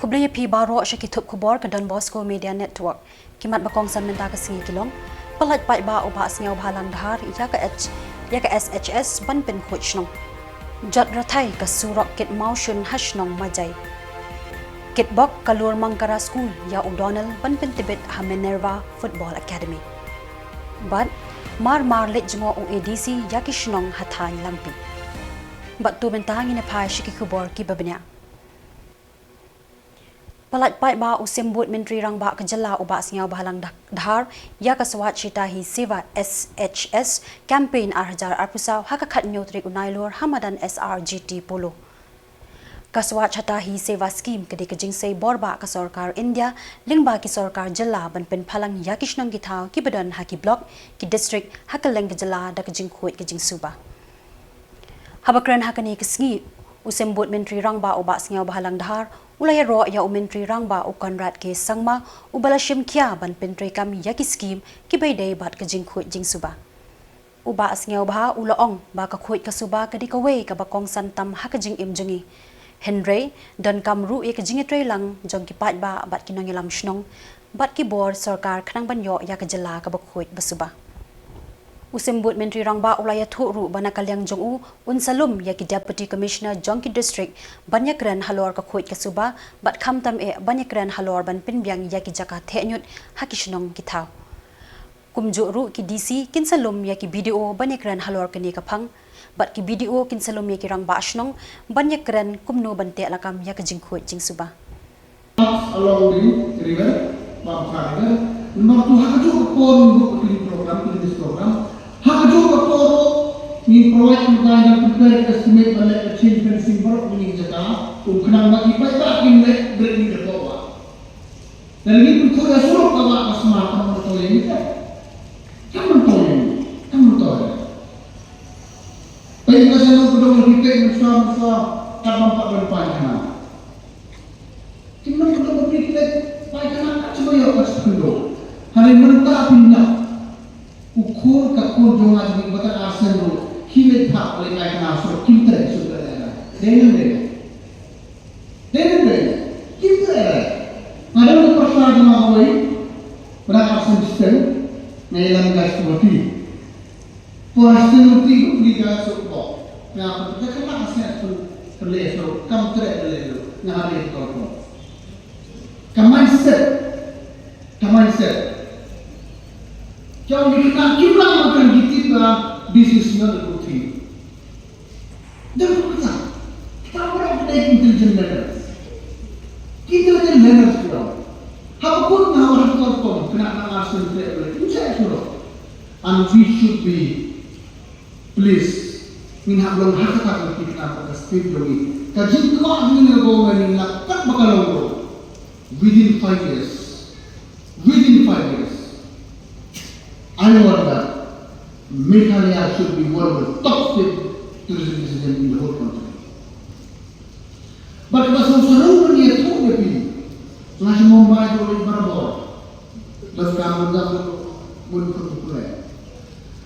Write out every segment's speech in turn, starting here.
Khubor pi baro syakitup Khubor ke Donbosco Media Network. Kimat bakong samnenta ke singi kilong. Pelat Peit ba ubah sengaw bahalang dahar ya ke SHS ban pen coach nong. Jot ratai ke surok kit maushun hash nong majai. Kit bok kalur mangkara school ya Donald ban pen tibet ha Minerva Football Academy. But mar let jengo ADC ya ki shnong hatany lampi. Bat tu bentangin na pai shiki Khubor ki babnya. Pelat Peit ba usembut Menteri Rang ba ke Jylla ubah sengaw bahalang dahar ya ke swat cita hi seva SHS campaign arhajar arpusau hakakat nyotrik Nailur Hamadan SRGT polo. Kaswat cita hi seva scheme kedi kejing sei borba ke Sarkar India lingba ki Sarkar Jylla ban pen phalang ya kishnong githau ki badan haki block ki district hakaleng ke Jylla da kejing khuit kejing suba. Habakran hakani kesngi usembut Menteri Rang ba ubah sengaw bahalang dahar ulaya ro ya Menteri Rang ba ukanrat ke sangma ubala shim kya ban pentri kam ya ki scheme ki baidai bat ke jingkhut jing suba uba asngeu ba ulaong ba ka khuit ka suba ka di ka we ka bakong santam ha ka jing im jungi henry dan kamru e ka jing tre lang jong ki pat ba bat ki nongilam shnong bat ki bor sarkar khnang ban yo ya ka Jylla ka bakhuit basuba usembut Menteri Rang ba ulaya thuru bana kalyang jong u unsalum ya ki deputy commissioner jong ki district banyakran halor ka khuit ka suba bat khamtam e banyakran halor ban pinbyang ya ki jaka thenyut hakishnong ki thaw kumju ru ki DC kinsalum ya ki BDO banyakran halor ka ni ka phang bat ki BDO kinsalum ya ki rang ba ashnong banyakran kumno bante lakam ya ka jingkhuit jing suba along the river Bamkhariga number 2 hakaju pon bu program Hakaju Kaporo ni provide mengandang prepare estimate oleh achieve fencing baru ini jata uknang bagi Peit in le beri ke bawah dan ini pun sudah suruh awak asma kamu tahu ini kan kamu tahu Peit kasi nang pedong kita mesra tak nampak berpanjang cuma pedong kita panjang cuma ya pas pedong hari mentah pindah ukur kakul jonga di kota Arsen dulu, hilet tak oleh kaya nasro kita sudah ada, dengan kita ada untuk persoalan jemaah awal, berat Arsen sistem, Nailur gas seperti, Arsen seperti itu liga support, yang kita kena Arsen terleh so, kam terleh so, ngahari itu mindset. Jauh kita makan kita this is not a good thing. Dan kita orang ada intelligent leaders. Kita ada leaders juga. Apapun yang orang korban kena mengasih mereka, itu saya suruh. And we should be please minhak belum hak kita pada speed lagi. Kajian kau ini negara ini nak tak bakal longgo within 5 years. I want that Meghalaya should be one of the top tourism destinations in the whole country. But it was also known when he told the people, Flash Mumbai to Barabor, the Kamu would put to play.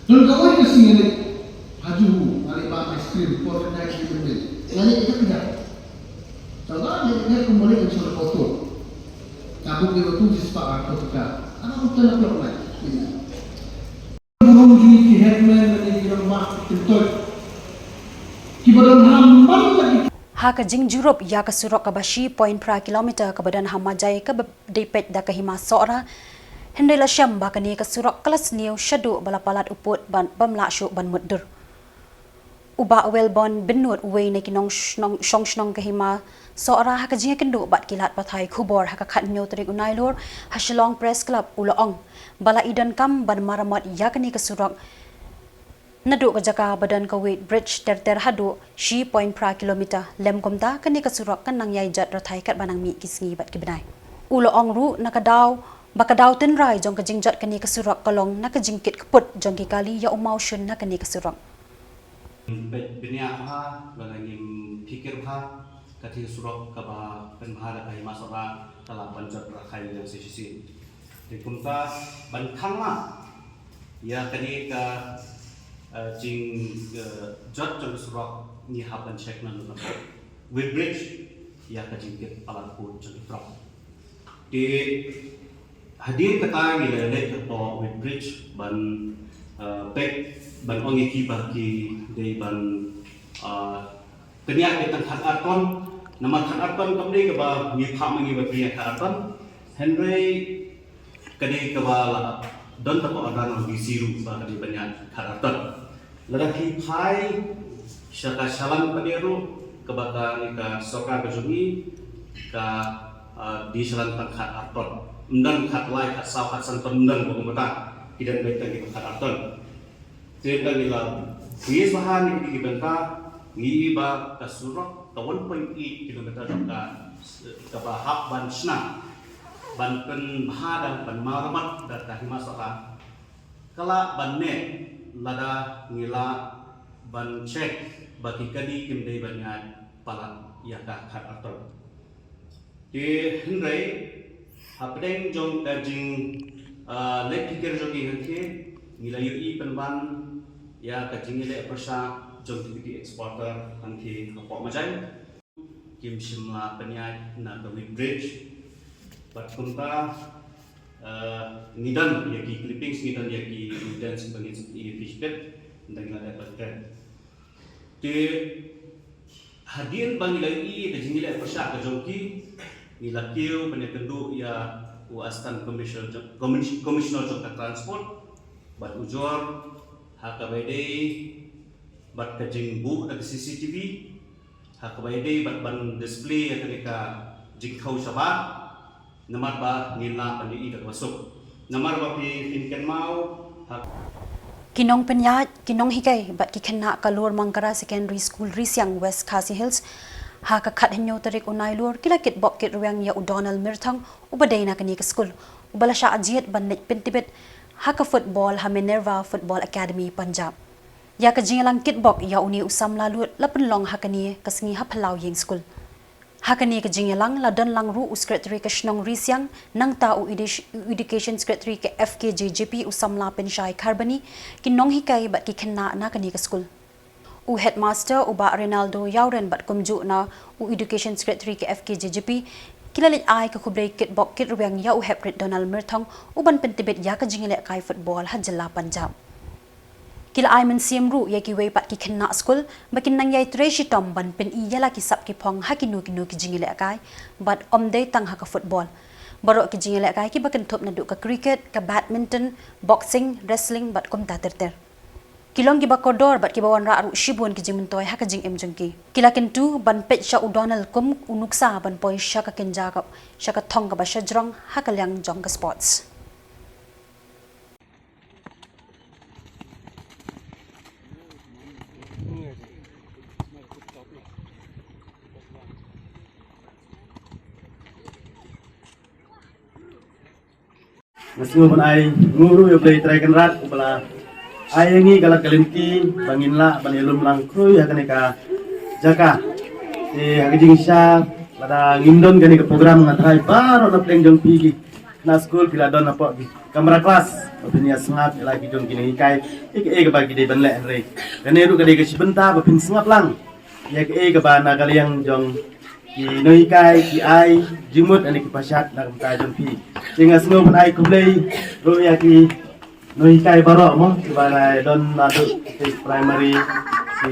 Don't go away to see it. Haju, Alibaba ice cream, for the night in the day. Lalu kita tidak. So that dia kembali ke soal foto. Kamu dia tu disepakati foto kan. Anak kita nak buat lagi. Ha ka jing Europe ya ka surok ka bashi point pra kilometer ka badan hamajai ka depet da ka hima sora hendela syam ba ka ni ka surok kelas new shadu balapalat uput ban bamla syu ban muddur uba welbon benut we ne kinong shong ka hima sora ha ka jing kendu bat kilat pathai Khubor ha ka khat nyotrik Nailur ha Shillong press club ulaong bala idan kam ban maramat ya ka ni ka surok Naduk ke jaka badan ke weight bridge ter hadu shi point pra kilometer lem komta kani ka surok kan nang yai jat rathai kat banang mi kisngi bat ki benai ulo ong ru nakadaw bakadaw tin rai jong ka jingjat kani ka surok kalong nakajingkit kaput jong ki kali ya umau shun nakani ka surok benya ha balangim pikir ha kati surok ka ba penbahara kai masora tala banjat rakhai yang sisi di kumta ban khangma ya kani ka jing jot jong surok ni hapan check na with bridge ia kajingkit palakun jengtrok. Di hadir kata gila lek keto with bridge ban Peit ban ongi kibaki de ban kenya kita khat aton nama khat aton kamde ke ba ngi pham ngi ba priya khat aton Henry kade ke ba don ta ko adan ngi siru ba kade banyak khat aton lada hi phai syaka shalan paderu ke ba ka soka ke jungi ka di shalan tang khat aton undan khat lai khat saw khat san undan ko mata tidak baik lagi khat aton jadi gila Yes, bahan ini dibenta ngiba kasurok ka 1.8 km ka bahak ban sna ban pen bahada ban maramat data himasaka kala ban ne lada ngila ban cek bagi kadi kimdei banyak palan yaka khat aton di hendrai hapdeng jong kajing lek pikir jogi henti ngila yui penban ya kajingile persa jom activity exporter anti kapok majai kim Samla penyai na the bridge but kunta nidan ya ki clippings nidan ya ki nidan sebagai fish pit dan ada paten di hadir bang lagi kajingile persa ka jongki nila kiu penyekendu ya wastan commissioner jong transport but ujor hakabede bat kajing bu dari CCTV hakabede bat ban display ya ketika jingkau sabat namar ba ngila pandi ida masuk namar ba pinken mau Kinong penyat, kinong higay, bat kikena kalur Mangkara Secondary School Risyang West Khasi Hills, ha kakat henyo tarik Nailur, kila kit bok kit ruang ya Donald Mirthang, ubaday na kani ka school, ubala siya ajiat ban pintibit, ha ka football ha Minerva Football Academy Punjab. Ya ka jingalang kitbok ya uni Samla lut lapenlong ha kani kasngi ha Palau yeng school. Ha kani ka jingalang la dan lang ru secretary ka Shnong Risyang nang ta u education secretary ka FKJJP Samla Penshai Kharbani kinong hikay bat kikena na kani ka school. U headmaster uba Ronaldo Yauren bat kumju na u education secretary ka FKJJP kilalit ay ka Khubor kitbok kit ruang ya u heprit Donald Mirthang uban pentibet ya ka jingile kai football ha Jylla Punjab. Kila ay man siem ru ya ki way pat ki kena school bakin nang yai treshi tom ban pen i yala ki sap ki phong ha ki nu ki jingile kai but day tang ha ka football baro ki jingile kai ki bakin top na du ka cricket ka badminton boxing wrestling bat kom ta ter kilong ki bakodor bat ki bawan ra ru shibun ki jimuntoy ha ka jing em jongki kila ken tu ban pet sha u Donald kum unuksa ban poi sha ka kenja ka sha ka thong ka ba sha jrong ha ka lyang jong ka sports. Masih pun ay nguru yo play try rat ubala ay ngi galak kalimti banginla banilum lang kru ya kaneka jaka hagijing sya pada ngindon kani ke program ngatrai baro na pleng jong pigi na school pila don apo kamera kelas opinia sengap lagi jong kini kai ke bagi de banle re kani ru kadi ke sibenta bapin sengap lang ya ke ba na kaliang jong ki noi kai ki ai jimut ani ki pasat na kamta jong pi sehingga semua pun ai kublai ro ya ki noi kai baro mo ki ba don adu primary si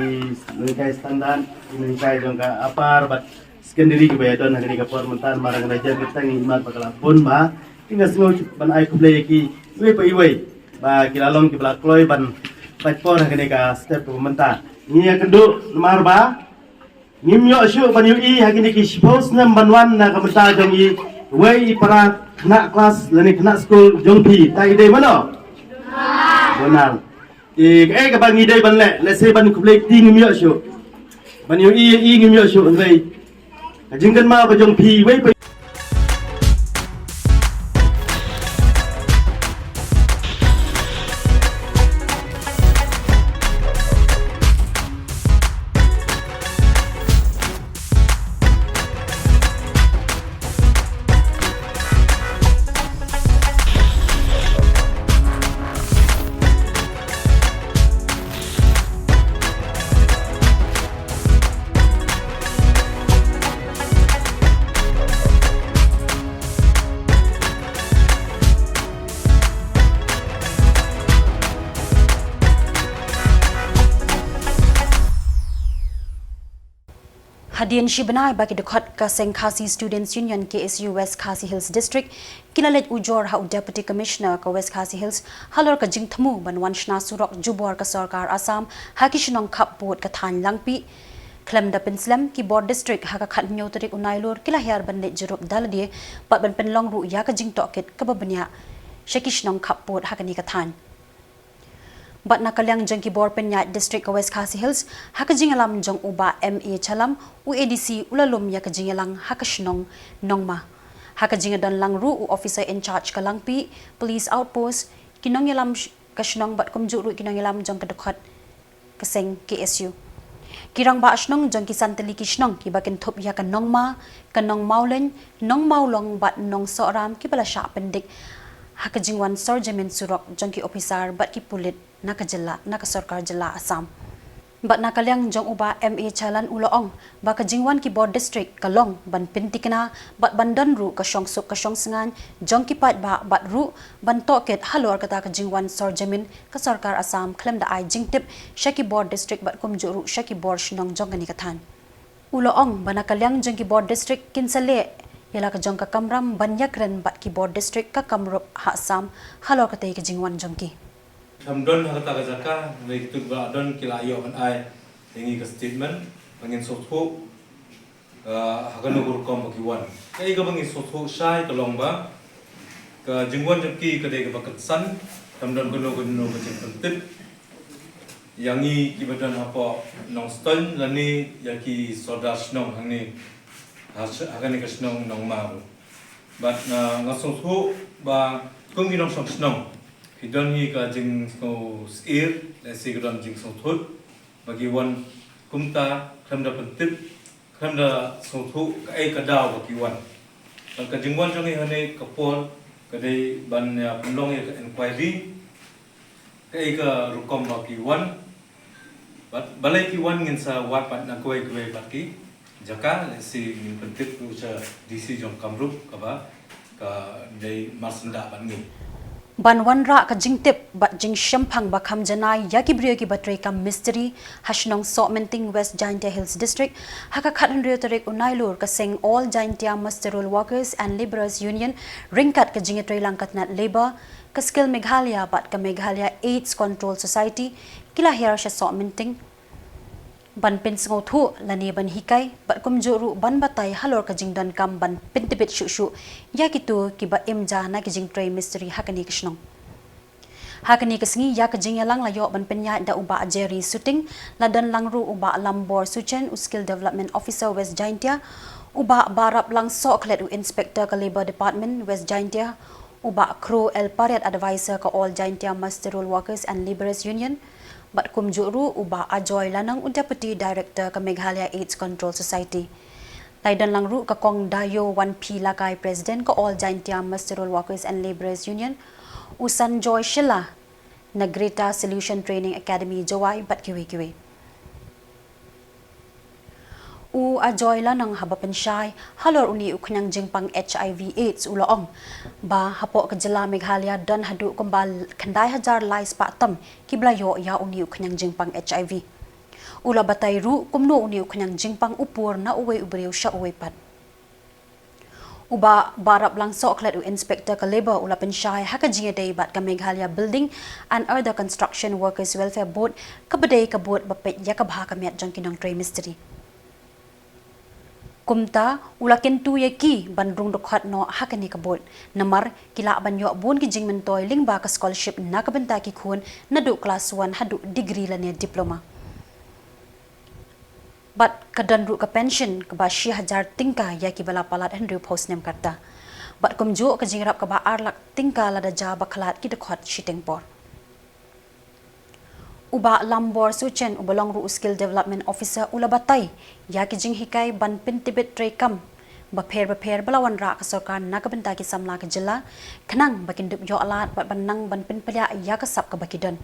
noi kai standard noi kai jong ka apar bat secondary ki ba don hari ka formentan marang raja kita ngi imat bakala pun ma sehingga semua ban ai kublai ki we pa iwe ba ki lalong ki bla kloi ban patpor hari ka step formentan ni ya kendu nomor ba ngimyo syu ban ui hagini ki suppose nam banwan na kamta jong i wei para kena kelas lani kena school jong pi ta ide mano bonal ka ban ide ban le se ban kublek ti ngimyo syu ban ui ngimyo syu ngai jingkan ma ka jong pi wei Hadian Shibanai bagi dekat Kaseng Khasi Students Union KSU West Khasi Hills District kilalet ujor ha Deputy Commissioner ke West Khasi Hills halor ke jing temu banwan shna surok jubor ke Sarkar Assam hakishnong Khubor ke Than Langpi klem da penslam Khubor District ha ka khat nyotarik Nailur kilahir bandit jeruk daladi pat ban penlong ru ya ke jing tokit ke babanya shakishnong Khubor ha ka ni ka Than Bat nakalyang jeng Khubor penyat district ke West Khasi Hills haka jingalam jeng uba MA chalam UADC ulalum ya kejingalang haka shnong nongma haka jingadan lang ru u officer in charge ka langpi police outpost kinong yalam ka shnong bat kumju ru kinong yalam jeng kedekhat keseng KSU kirang ba shnong jeng kisanteli ki shnong ki bakin thop ya ka nongma ka nong maulen nong maulong bat nong soram ki bala sha pendik haka jingwan sergeant surok jeng ki officer bat ki pulit NAKA Jylla, NAKA Sarkar Jylla Assam. Bat nakalyang jong uba MA chalan uloong, baka jingwan Khubor District kalong ban pintikna bat bandan ru kasyong suk kasyong sengan jong kipat ba bat ru ban toket halor kata ka jingwan sorjamin ka Sarkar Assam klem da ai jingtip Khubor District bat kumju ru Khubor shnong jong kani kathan. Uloong banakalyang jong Khubor District kinsale yala ka jong ka kamram banyakren bat Khubor District ka kamrup ha Assam halor kata ka jingwan jong ki. Hamdon harta kajaka baik tu badon kila ayo kan ai ini ke statement bangin sotho hakan ukur kom bagiwan kai ka bangin sotho sai tolong ba ke jingwan jeki ke de bakat san hamdon kono ke pentit yang i kibadan apa nong stone lani yaki sodas nong hangni hakan ke snong nong ma bat ngasotho ba kung ginong snong Hidon hi ka jing so sir lesi ka jing so thut bagi wan kumta khamda pentit khamda so thu ka ai ka daw bagi wan ka jing wan jong hane ka pol ka dei ban penlong ya ka inquiry ka ai ka rukom bagi wan balai ki wan ngin sa wat pat na koi bagi jaka lesi min pentit ku cha DC jong kamrup ka ba ka dei masnda ban ngi Banwan ra ka jingtip bat jing shampang bakam janai yaki brio ki batre kam mystery hashnong Sokmenting West Jaintia Hills District haka khathan rio tarik Nailur ka seng all Jaintia Masterol Workers and Laborers Union ringkat ka jingetre langkat nat labor ka skill Meghalaya bat ka Meghalaya AIDS Control Society kila hira sya Sokmenting ban pin sngo thu lani ban hikai bat kumjuru ban batai halor ka jingdan kam ban pintibit shu ya kitu kiba imja na ki jing tray mystery hakani kishnong hakani kisngi ya ka jingalang layo ban penya da uba Jerry shooting ladan langru uba lambor suchen skill development officer West Jaintia uba barap lang soklet u inspector ka labor department West Jaintia uba crew el pariat advisor ka all Jaintia Masterol Workers and Laborers Union bat kumjuru uba ajoy lanang deputy director ka Meghalaya AIDS Control Society laidan langru ka kong dayo 1P lakay president ka all Jaintia Masterol Workers and Laborers Union usan joy Shilla na Greta Solution Training Academy jawai bat kiwi u ajoy lanang habapen syai halor uni uknyang jingpang HIV AIDS uloong ba hapo ka Jylla Meghalaya dan hadu kumbal kandai hajar lais patam kiblayo ya uni uknyang jingpang HIV ula batay ru kumno uni uknyang jingpang upur na uwe ubreu sya uwe pat uba barap lang soklet u inspector ka labor ula pensyai haka jingedei bat ka Meghalaya Building and Other Construction Workers Welfare Board kabadai ka board bapet ya ka bha ka miat jong kinong tray mystery kumta ulakin tu yaki bandrung dokhat no hakani kabot namar kila banyo bun ki jing mentoy lingba ka scholarship na kabenta ki khun na du class 1 hadu degree la ne diploma bat kadan ru ka pension ka ba 1000 tingka yaki bala palat henry post nem karta bat kumju ka jingrap ka ba arlak tingka la da ja baklat ki dokhat shitengpor uba lambor suchen ubalong ru skill development officer ula batay yaki jing hikai ban pintibit trekam bapher balawan ra ka sarkar na ka benta ki Samla ka Jylla khnang bakin dup yo alat bat banang ban pin palya ya ka sap ka bakidan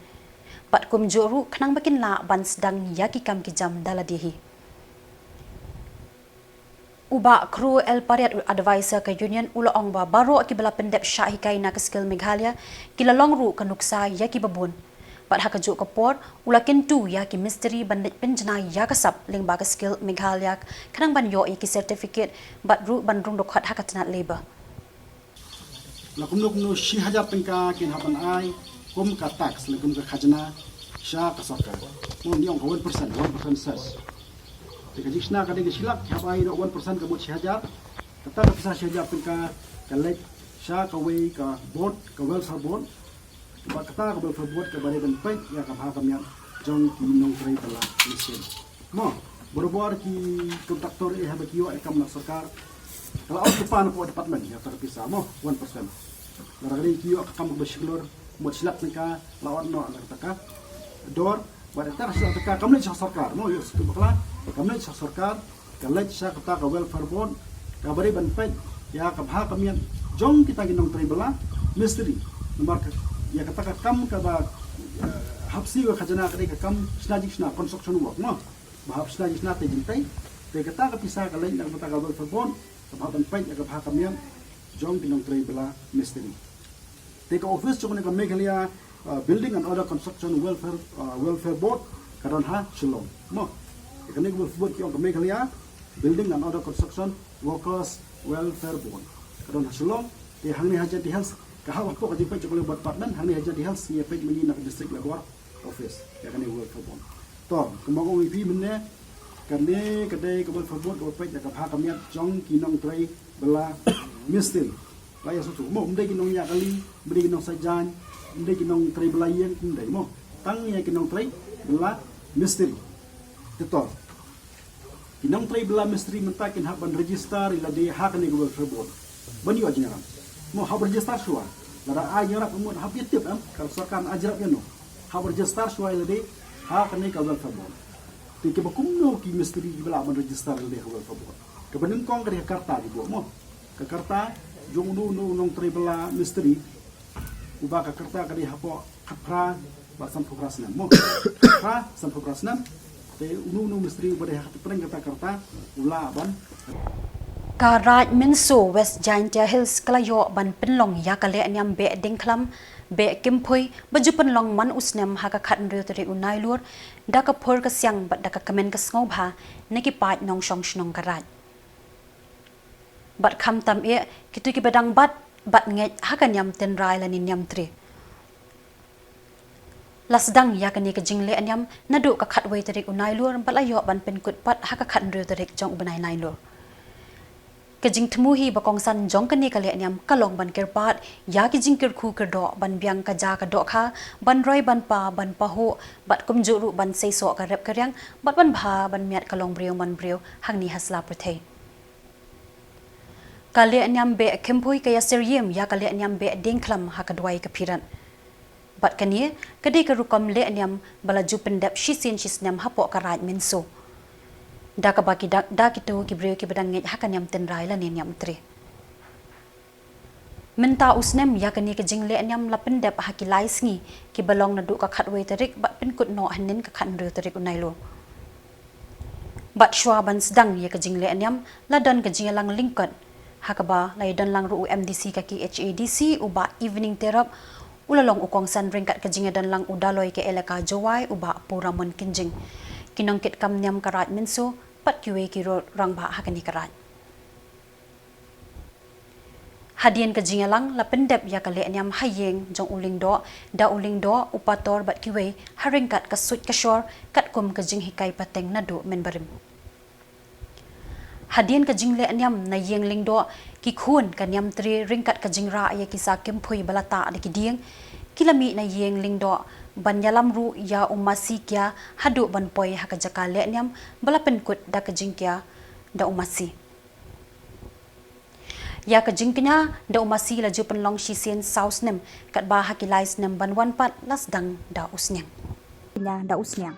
bat kumjuru khnang bakin la ban sedang yaki kam ki jam daladihi uba crew el pariat advisor ka union ula ong ba baro ki bala pendep sya hikai na ka skill Meghalaya kilalong ru ka nuksa yaki babun Bat hakajuk kapor ulakin tu ya ki misteri bandit penjana ya kasap ling baga skill Meghalaya kanang ban yo ki certificate bat ru ban rung dokhat hakatanat labor. Lakum no shi haja pengka kin hapan ai kum ka tax lakum ka khajna sha ka sarkar. Mun yong 1% ses. Tika jishna ka de silak habai 1% ka bot shi haja. Kata ka pisa shi haja pengka ka lek sha ka wei ka bot ka welfare board. Ba kata ka welfare board ka bare ban pai ya ka bha ka mya jong ki nong trai tala mission. Mo berbuar ki kontraktor e habaki yo ekam na sarkar. Kalau awak depan po department ya terpisah mo 1%. Larang kiyo akam bersyukur buat silap mereka lawan no anak taka dor pada tak silap taka kami sah sarkar mo yo setu bakla kami sah sarkar kalau sah kata ka welfare board ka bari ban pai ya ka bha kami jong kita ginong tribala misteri nomor ya kata ka kam ka ba hapsi wa khajana ka kam snajisna construction work no ba snajisna te jintai te kata ka pisah ka lain nak kata ka welfare board ka bha ban pai ya ka bha kami jong ginong tribala misteri. Take office cuma dengan Meghalaya Building and Other Construction Welfare Board karon ha Shillong. Mo. Ikan ni welfare board kiong Meghalaya Building and Other Construction Workers Welfare Board. Karon ha Shillong. Di hang ni haja di health. Kahawak po kasi pa cuma buat department hang ni haja di health ni page meni nak district lagor office. Ikan ni welfare board. To, kemang OVP menne kande kedai ke welfare board ko page ka ha kami jong kinong tray bela mistil. Laya susu, mo mendai kinong ya kali, mendai kinong sajan, mendai kinong tray belayan, mendai mo. Tang ya kinong tray bela misteri. Tetor. Kinong tray bela misteri mentakin hak ban register ila de hak ni gubernur tersebut. Bani wajib nyaram. Mo hak register suah. Lara ajarap umur hak tip am kalau sarkan ajarap ya no. Hak register suah ila de hak ni gubernur tersebut. Tike bakumno ki misteri bela ban register ila de gubernur tersebut. Kebenin kong ke Jakarta di mo. Ke Jakarta jong nong tribala misteri ubah ka kerta kadi hapo kapra ba sampu prasnam mo kapra sampu prasnam te unu misteri pada hak pering kata kerta ula ban Karaj Minso West Giant Hills kalayo ban penlong ya kale anyam be dingklam be kimpoi baju penlong man usnem haka khat nrio teri Nailur da ka phor ka syang bat da ka kamen ka sngo bha neki pat nong shong shnong karaj bat kham tam e kitu ki badang bat nge hakan yam ten rai la nin yam tri lasdang ya kan ni ka jingle anyam nadu ka khat wei tarik Nailur balayo ban pen kut pat haka khat nrio tarik jong banai Nailur ka jing thmuhi bakong san jong kan ni ka le anyam kalong ban kerpat ya ki jing ker khu ker do ban byang ka ja ka do kha ban roi ban pa ho bat kum juru ban sei so ka rep karyang bat ban bha ban miat kalong briong ban briu hang ni hasla prthei kali anyam be kempoi kaya seriem ya kali anyam be dingklam hakadwai kapiran bat kani kadi karukom le anyam balaju pendap shisin shisnam hapo karaj minso da ka baki da kitu ki breu ki badang nge hakanyam tenrai la nin yam tre menta usnem ya kani ka jingle anyam la pendap hakilai sngi ki balong na du ka khatwei tarik bat penkut no hanin ka khan reu tarik Nailur bat shwa ban sedang ya ka jingle anyam la dan ka jingalang lingkot hakaba lai dan lang ru MDC kaki HADC uba evening terap ulalong ukong san ringkat kajinga dan lang udaloy ke elaka jawai uba puramon kinjing kinongkit kam nyam karat minso pat kiwe kiro rangba hakani karat hadian kajinga lang la pendep ya kale nyam hayeng jong uling do upator bat kiwe haringkat kasut kashor kat kum kajing hikai pateng nadu menbarim hadian ka jingle anyam na yeng lingdo ki khun ka nyam tri ringkat ka jingra ya ki sa kempui balata de ki dieng kilami na yeng lingdo banyalam ru ya umasi kya hadu ban poi ha ka jakale nyam balapen kut da ka jingkya da umasi ya ka jingknya da umasi la ju penlong shisien saus nem kat ba ha ki lais nem ban wan pat lasdang da usnyang ya da usnyang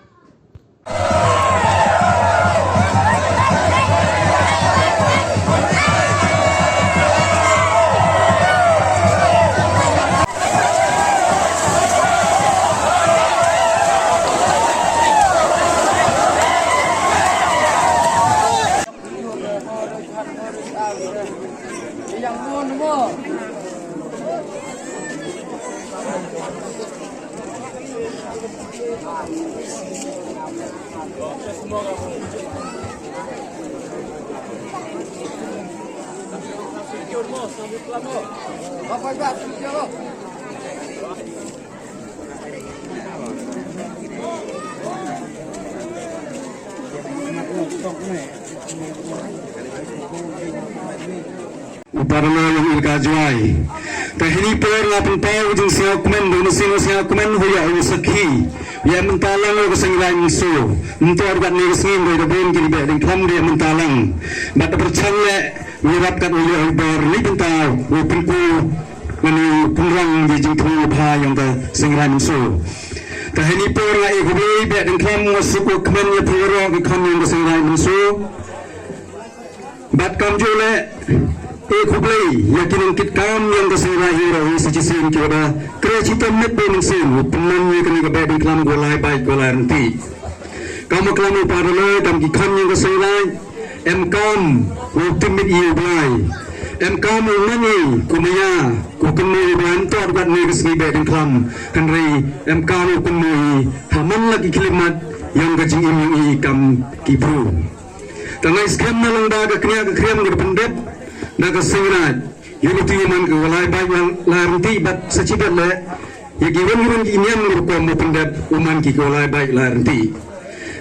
Uparana yang ilkajuai. Tahini per lapin pau jeng siap men do mesin siap men hoya usakhi. Ya mentalang ko sengrai muso. Entor kat ni kesingin do dabun kini be ding klam dia mentalang. Bata perchangle wirat kat hoya bar ni bentau. Upin ku menu pungrang di jeng tu bha yang ka sengrai muso. Tahini per la ikubei be ding klam masuk kmen ya puro ki khan yang ka sengrai muso. Bat kam jole Khubor yakin kit kam yang kesengrai hero sejisin kira kerajaan met bensin penan yang kini kebeding kelam golai baik golai nanti kamu kelam parana kam kikan yang kesengrai kam ultimate iubai kam mani kumaya kukuni bantor kat ni kesengi beding kelam kanri kam kumui haman lagi kelimat yang kajing iming kam kibru tangai skam nalang daga kria kriam ngependep Naga sengrat, unity man ke walai baik larenti bat sacibat le, ya giwan giwan inian ngurukam mupendap uman ki walai baik larenti.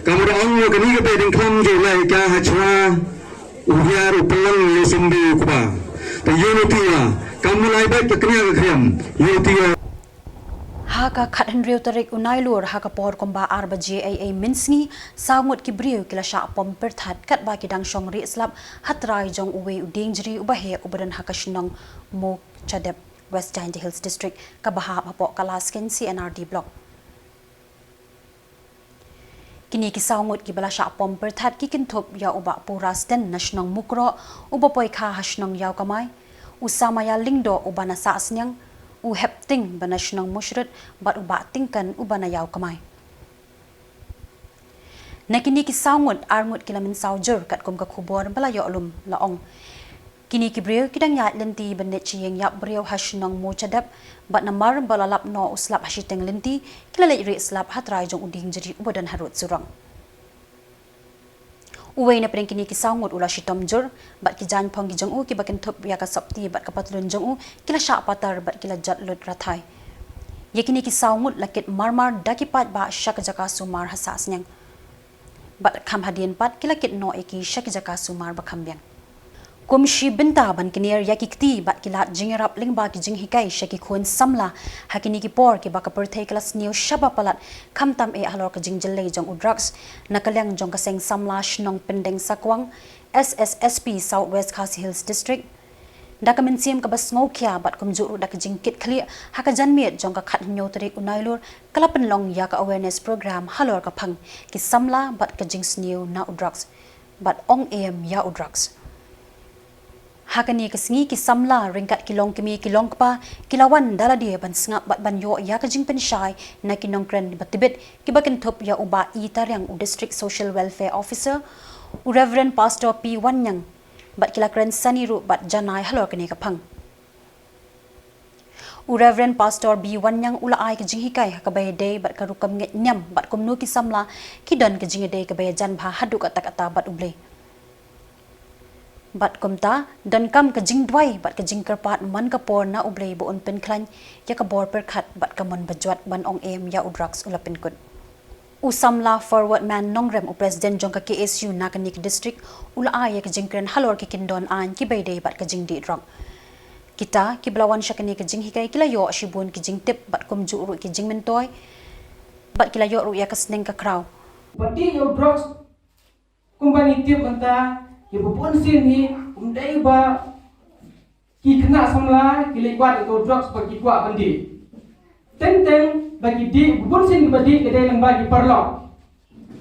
Kamu dah anglo kini ke beding klam je lai ka hachra, uhiar upelang le sumbi kuba. Ta unity ya, kamu lai baik ke kena kriam, unity ya. Haka Khuborjylla tarik Nailur haka por komba arba JAA minsngi sangut kibriu kila sha pom perthat kat ba kidang shong ri slap hatrai jong uwe udingjri ubahe ubadan haka shinong mo chadep West Giant Hills District kabaha apo kalasken CNRD block kini ki sangut ki bala sha pom perthat ki kinthop ya uba puras den nasionong mukro uba poi kha hasnong yaw kamai usama ya lingdo ubana sa asnyang u hepting banasionong mushrit bat uba tingkan ubana yaw kamai nakini ki sangut armut kilamin saujur kat kum ka Khubor balayo lum laong kini ki breu kidang ya lenti benet chiyeng yap breu hasnong mo chadap bat namar balalap no uslap hasiteng lenti kilale ri slap hatrai jong uding jeri ubadan harut surang uway na pring kini ki sangut ula shitom jur bat ki jan phong ki jong u ki bakin thop ya ka sapti bat ka patlun jong u kila sha patar bat kila jatlut rathai yakini ki sangut lakit marmar dakipat ba shak jaka sumar hasas nyang bat kham hadien pat kila kit no eki shak jaka sumar ba khambyang kumshi binta ban kinir yakikti bat kila jingerap lingba ki jinghikai shaki khun samla hakini ki por ki baka perthai kelas new shaba palat khamtam e halor ka jingjelle jong udrugs nakalyang jong kaseng samla shnong pendeng sakwang SSSP Southwest Khasi Hills District dakamen siam ka bas ngokya bat kumjuru dak jingkit khli haka janmiet jong ka khat nyo tarik Nailur kalapen long ya ka awareness program halor ka phang ki samla bat ka jings new na udrugs bat ong em ya udrugs hakani kesengi ki samla ringkat kilong kimi kilong pa kilawan dala dia ban sngap bat banyo ya ka jing penshai na kinong kren batibet kibaken thop ya uba I taryang u district social welfare officer u reverend pastor P Wanyang bat kilakren sani ru bat janai halor kani ka phang u reverend pastor B Wanyang ula ai ka jing hikai ka bay day bat karukam nget nyam bat komnu ki samla kidan ka jing day ka bay jan bha hadu ka takata bat uble bat kumta dan kam ka jing dwai bat ka jing karpat man ka por na ublei bo on pen khlan ya ka bor per khat bat ka mon bajwat ban ong em ya udrugs ulapin kut usamla forward man nongrem u president jong ka KSU nakanik district ula ya ka jing kren halor ki kindon an ki beide bat ka jing di drong kita ki blawan syakani ka jing hikai kila yo shibun ki jing tip bat kum ju ru ki jing mentoy bat kila yo ru ya ka sneng ka kraw bati yo drugs kumpani tip anta ki bupun sini umdai ba ki kena samla ki lewat ko drugs bagi kuat bandi tenteng bagi di bupun sini badi kedai lang bagi perlo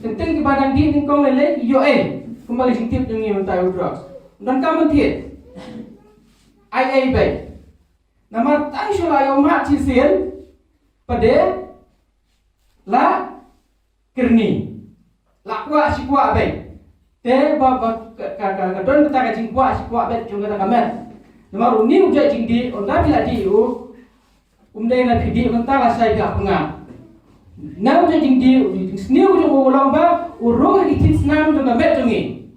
tenteng ki badang di kong lele yo kembali sing tip dengi mentai drugs dan kamu tiet ai bay nama tang shula yo ma chi sel pade la kirni la kwa si kwa bay te ba ka don kita ka jing kwa si kwa bet jung kata kamen namaru ni uja jing di onda bila di u umdai na pidi mentala sai ga penga Nam jing di sniu jong ulong ba urung itis nam jong met jongi.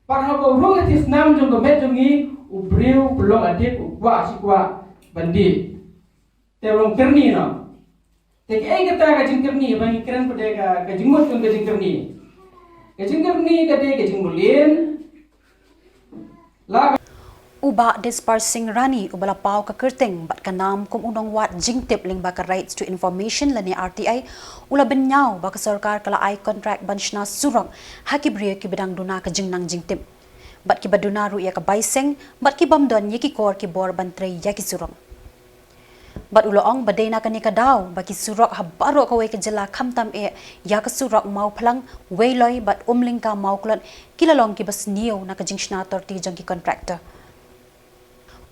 Pak habo urung itis nam jong met jongi ubriu belum adik ukwa sikwa bandi. Tewong kerni no. Tek kata kajing kerni bang keren pada kajing mut jong kajing kerni. Kajing kerni kade kajing mulin. La Uba dispersing rani ubala pau ka kerting bat kanam kum unong wat jingtip ling ba ka rights to information lani RTI ula benyau ba ka sarkar kala ai contract banshna surang hakibri ki bidang duna ka jingnang jingtip bat ki baduna ru ya ka baiseng bat ki bamdon ye ki kor ki bor bantre ya ki surang bat uloong badena kani ka daw ba ki surok habaro ka we ka Jylla khamtam e ya ka surok mau phalang weiloi bat umling ka mau klon kilalong ki bas niyo na ka jingshna torti jang ki contractor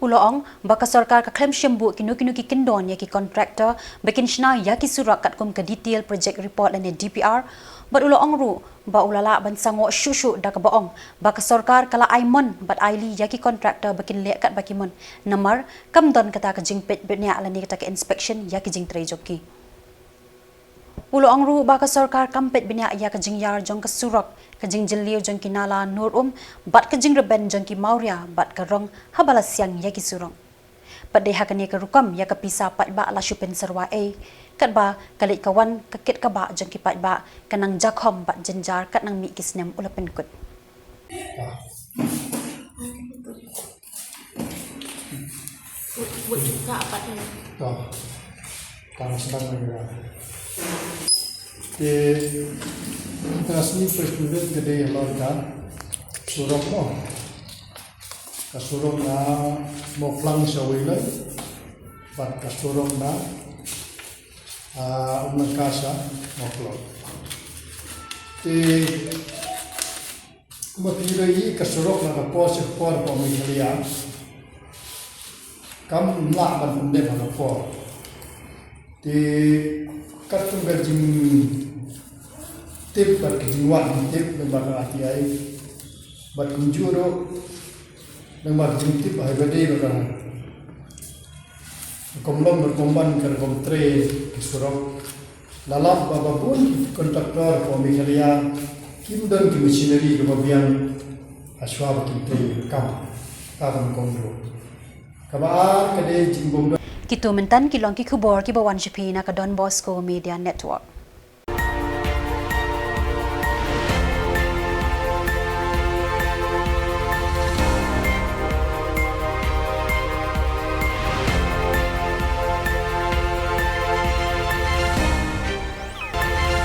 Uloong baka sarkar ka claim syambu kinu-kinu ki kindon ya ki contractor bakin shna ya ki surak kat kum ka detail project report lani DPR bat uloong ru ba ulala ban sango shushu da ka baong baka sarkar kala aimon bat aili ya ki contractor bakin le kat bakimon namar kamdon kata ka jingpet benya lani kata ka inspection ya ki jing trejoki Uloong ru baka sarkar kampet benya ya ka jingyar jong ka surak ka jing jilliu jong ki nala nur bat ka jing reben jong ki maurya bat ka rong habala siang ya ki surong pat de hakani ka rukam ya ka pisa pat ba la shupen sarwa e kat ba kalit kawan ka kit ka ba jong ki pat ba kanang jakhom bat jenjar kat nang mi kisnem ulapen kut Transmi presiden gede lorkan surok mo kasurok na mo flang sa wilay bat kasurok na unang kasa mo flog matira kasurok na po sa por po Meghalaya kam lakban punde na po katong gajing tip bat kejingwan tip lembaga RTI bat kunjuro lembaga jing tip ay bade ba komlom berkomban kar komtre kisurok lalap babapun kontraktor po Meghalaya kimdan ki machinery ko babiang aswa bakinte kam taban komro kabaan kade jingbong Kitu mentan kilong ki Khubor ki bawan shipi na ka donbosco media network